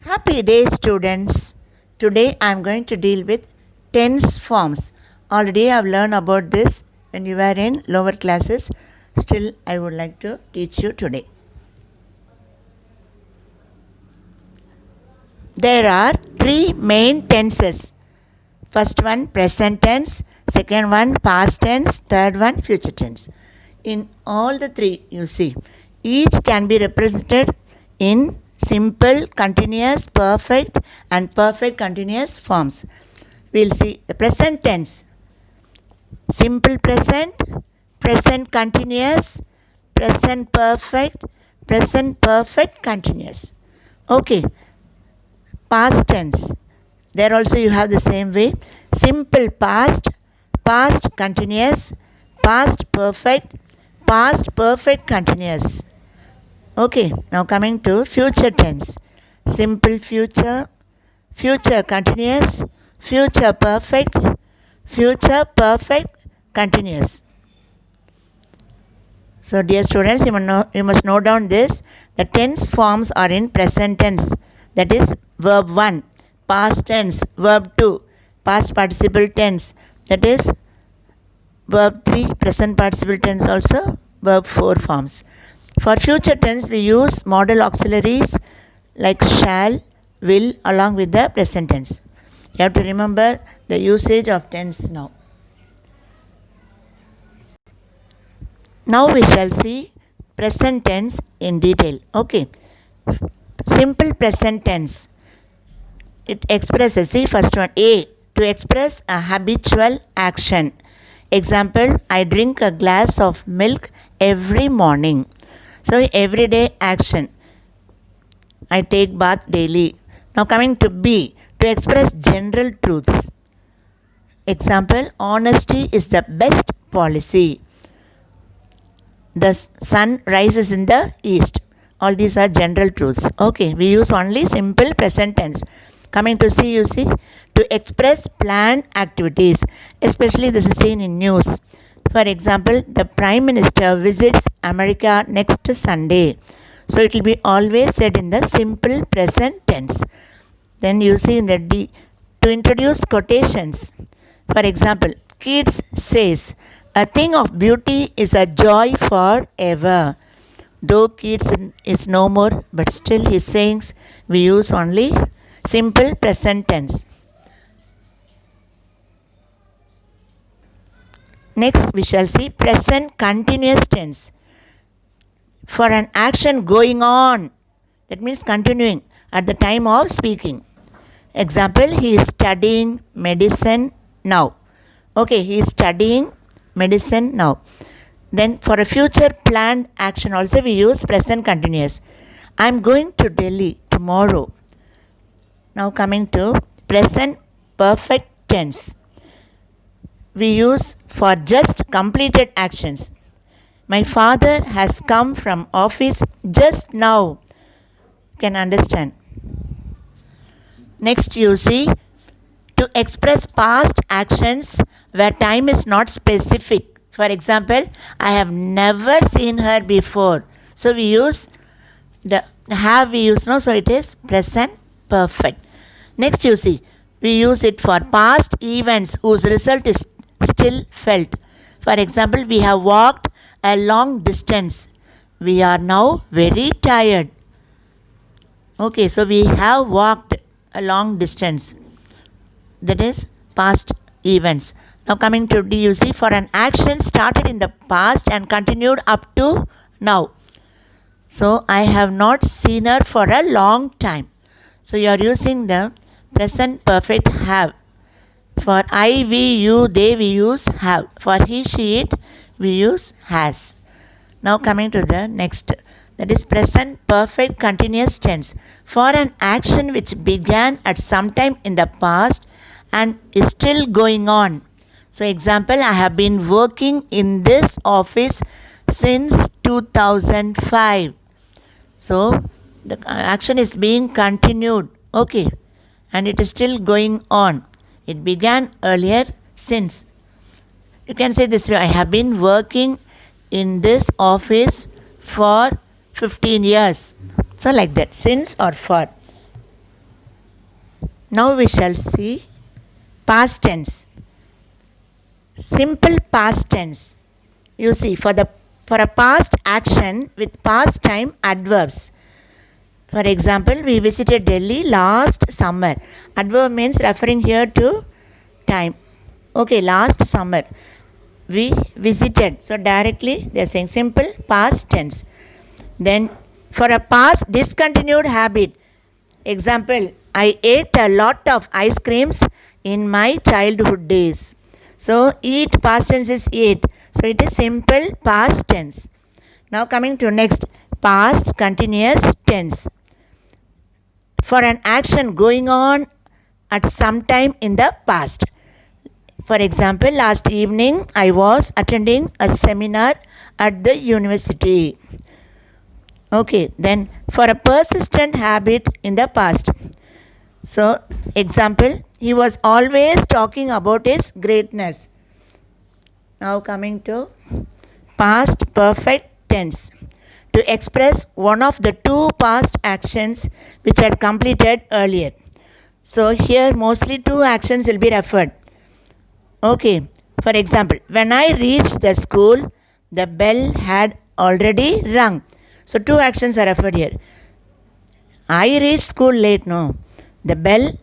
Happy day, students. Today I am going to deal with tense forms. Already I have learned about this when you were in lower classes. Still, I would like to teach you today. There are three main tenses. First one, present tense. Second one, past tense. Third one, future tense. In all the three, you see, each can be represented in simple, continuous, perfect and perfect continuous forms. We'll see the present tense. Simple present, present continuous, present perfect continuous. Okay, past tense. There also you have the same way. Simple past, past continuous, past perfect continuous. Okay, now coming to future tense. Simple future, future continuous, future perfect continuous. So dear students, you must note down this. The tense forms are in present tense. That is verb 1, past tense, verb 2, past participle tense. That is verb 3, present participle tense also, verb 4 forms. For future tense, we use modal auxiliaries like shall, will along with the present tense. You have to remember the usage of tense now. Now we shall see present tense in detail. Okay. Simple present tense. It expresses, see first one, A, to express a habitual action. Example, I drink a glass of milk every morning. So everyday action. I take bath daily. Now coming to B, to express general truths. Example, honesty is the best policy. The sun rises in the east. All these are general truths. Okay, we use only simple present tense. Coming to C, you see, to express planned activities. Especially this is seen in news. For example, the Prime Minister visits America next Sunday. So it will be always said in the simple present tense. Then you see in the D, to introduce quotations. For example, Keats says, a thing of beauty is a joy forever. Though Keats is no more, but still his sayings we use only simple present tense. Next we shall see present continuous tense. For an action going on, that means continuing at the time of speaking. Example, he is studying medicine now. Okay, he is studying medicine now. Then for a future planned action also we use present continuous. I am going to Delhi tomorrow. Now coming to present perfect tense. We use for just completed actions. My father has come from office just now. You can understand. Next you see, to express past actions where time is not specific. For example, I have never seen her before. So we use the have we use now, so it is present perfect. Next you see, we use it for past events whose result is still felt. For example, we have walked a long distance. We are now very tired. Okay, so we have walked a long distance. That is past events. Now coming to D, you see, for an action started in the past and continued up to now. So I have not seen her for a long time. So you are using the present perfect have. For I, we, you, they, we use have. For he, she, it, we use has. Now coming to the next, that is present perfect continuous tense. For an action which began at some time in the past and is still going on. So example, I have been working in this office since 2005. So the action is being continued. Okay, and it is still going on. It began earlier since. You can say this way, I have been working in this office for 15 years. So like that, since or for. Now we shall see past tense. Simple past tense. You see, for a past action with past time adverbs. For example, we visited Delhi last summer. Adverb means referring here to time. Okay, last summer we visited. So directly they are saying simple past tense. Then for a past discontinued habit. Example, I ate a lot of ice creams in my childhood days. So eat past tense is ate. So it is simple past tense. Now coming to next, past continuous tense. For an action going on at some time in the past. For example, last evening I was attending a seminar at the university. Okay, then for a persistent habit in the past. So, example, he was always talking about his greatness. Now coming to past perfect tense. To express one of the two past actions which had completed earlier. So here mostly two actions will be referred. Okay, for example, when I reached the school, the bell had already rung. So two actions are referred here. I reached school late, no. The bell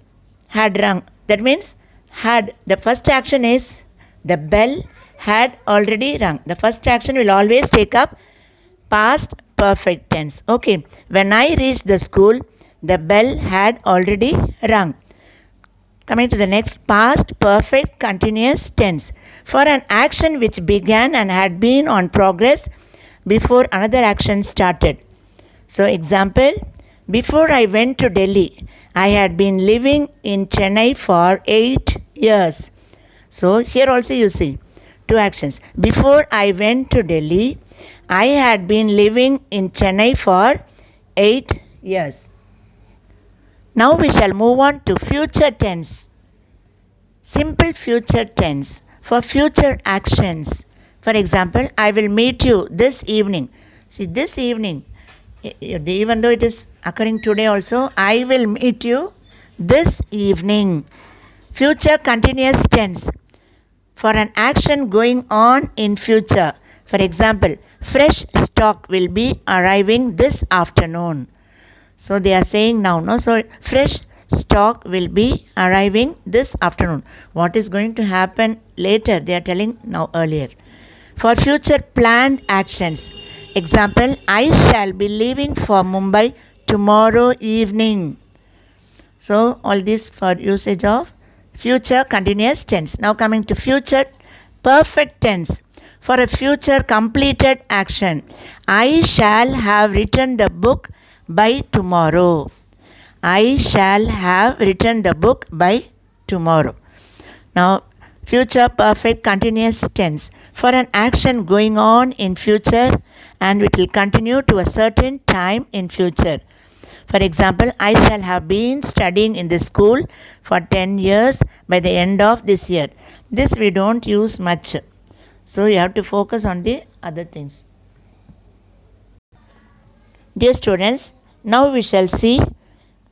had rung. That means had. The first action is the bell had already rung. The first action will always take up past perfect tense. Okay, when I reached the school, the bell had already rung. Coming to the next, past perfect continuous tense. For an action which began and had been on progress before another action started. So example, before I went to Delhi, I had been living in Chennai for 8 years. So here also you see two actions. Before I went to Delhi, I had been living in Chennai for 8 years. Now we shall move on to future tense. Simple future tense for future actions. For example, I will meet you this evening. See, this evening, even though it is occurring today also, I will meet you this evening. Future continuous tense for an action going on in future. For example, fresh stock will be arriving this afternoon. So they are saying now, no? So fresh stock will be arriving this afternoon. What is going to happen later? They are telling now earlier. For future planned actions. Example, I shall be leaving for Mumbai tomorrow evening. So all this for usage of future continuous tense. Now coming to future perfect tense. For a future completed action, I shall have written the book by tomorrow. I shall have written the book by tomorrow. Now, future perfect continuous tense. For an action going on in future and it will continue to a certain time in future. For example, I shall have been studying in this school for 10 years by the end of this year. This we don't use much. So you have to focus on the other things. Dear students, now we shall see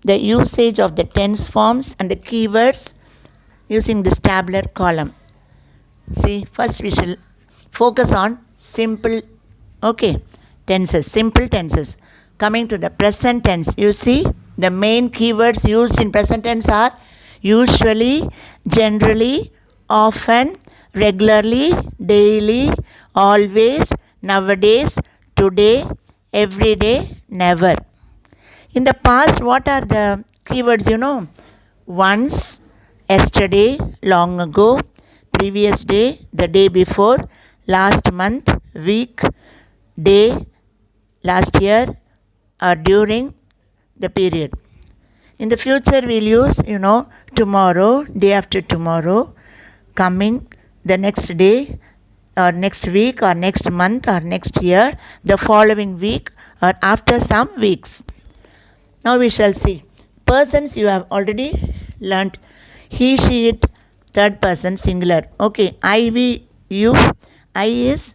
the usage of the tense forms and the keywords using this tabular column. See, first we shall focus on simple, tenses, simple tenses. Coming to the present tense, you see the main keywords used in present tense are usually, generally, often, regularly, daily, always, nowadays, today, every day, never. In the past, what are the keywords you know? Once, yesterday, long ago, previous day, the day before, last month, week, day, last year, or during the period. In the future, we'll use, tomorrow, day after tomorrow, coming, the next day, or next week, or next month, or next year, the following week, or after some weeks. Now we shall see. Persons you have already learnt. He, she, it, third person, singular. Okay, I, we, you. I is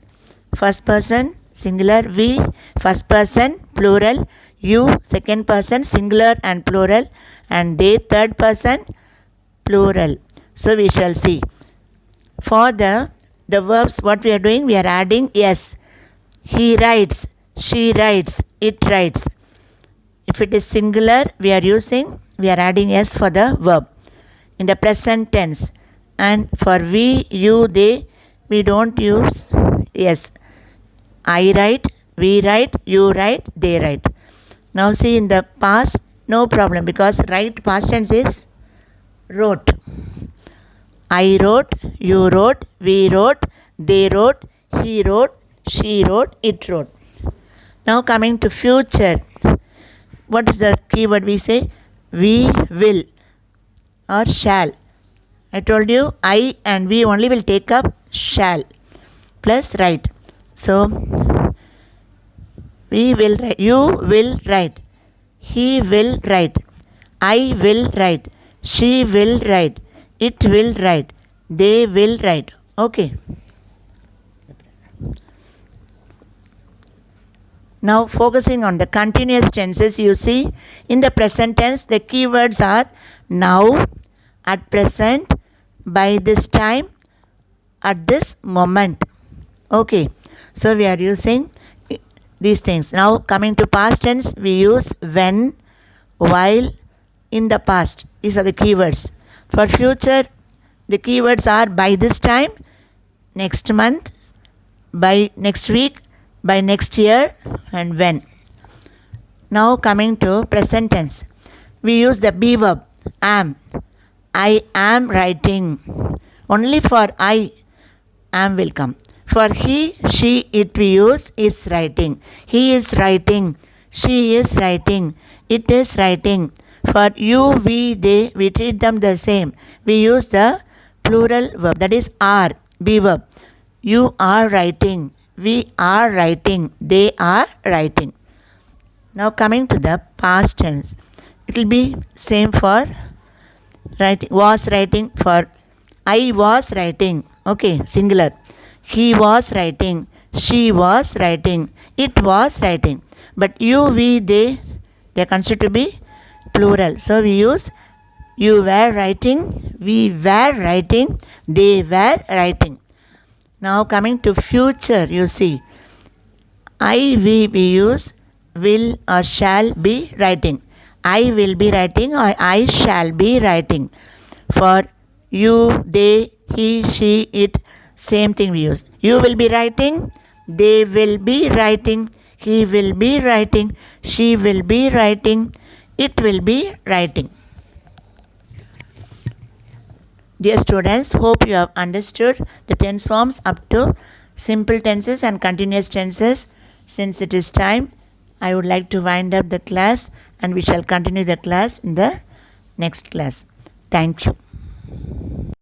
first person, singular. We, first person, plural. You, second person, singular and plural. and they third person plural. So we shall see. For the verbs, what we are doing, we are adding s. He writes, she writes, it writes. If it is singular, we are adding s for the verb in the present tense. And for we, you, they, we don't use s. I write, we write, you write, they write. Now see, in the past, no problem, because write past tense is wrote. I wrote, you wrote, we wrote, they wrote, he wrote, she wrote, it wrote. Now coming to future, what is the keyword we say? We will or shall. I told you I and we only will take up shall plus write. So we will write, you will write, he will write, I will write, she will write, it will write, they will write. Okay. Now focusing on the continuous tenses, you see in the present tense the keywords are now, at present, by this time, at this moment. Okay, so we are using these things. Now coming to past tense, we use when, while, in the past. These are the keywords. For future, the keywords are by this time, next month, by next week, by next year, and when. Now coming to present tense, we use the be verb am. I am writing. Only for I, am will come. For he, she, it we use is writing. He is writing. She is writing. It is writing. For you, we, they, we treat them the same. We use the plural verb, that is are, be verb. You are writing. We are writing. They are writing. Now coming to the past tense, it will be same for writing. Was writing, for I was writing. Okay, singular. He was writing. She was writing. It was writing. But you, we, they are considered to be plural. So we use you were writing, we were writing, they were writing. Now coming to future, you see I, we use will or shall be writing. I will be writing or I shall be writing. For you, they, he, she, it, same thing we use. You will be writing, they will be writing, he will be writing, she will be writing, it will be writing. Dear students, hope you have understood the tense forms up to simple tenses and continuous tenses. Since it is time, I would like to wind up the class, and we shall continue the class in the next class. Thank you.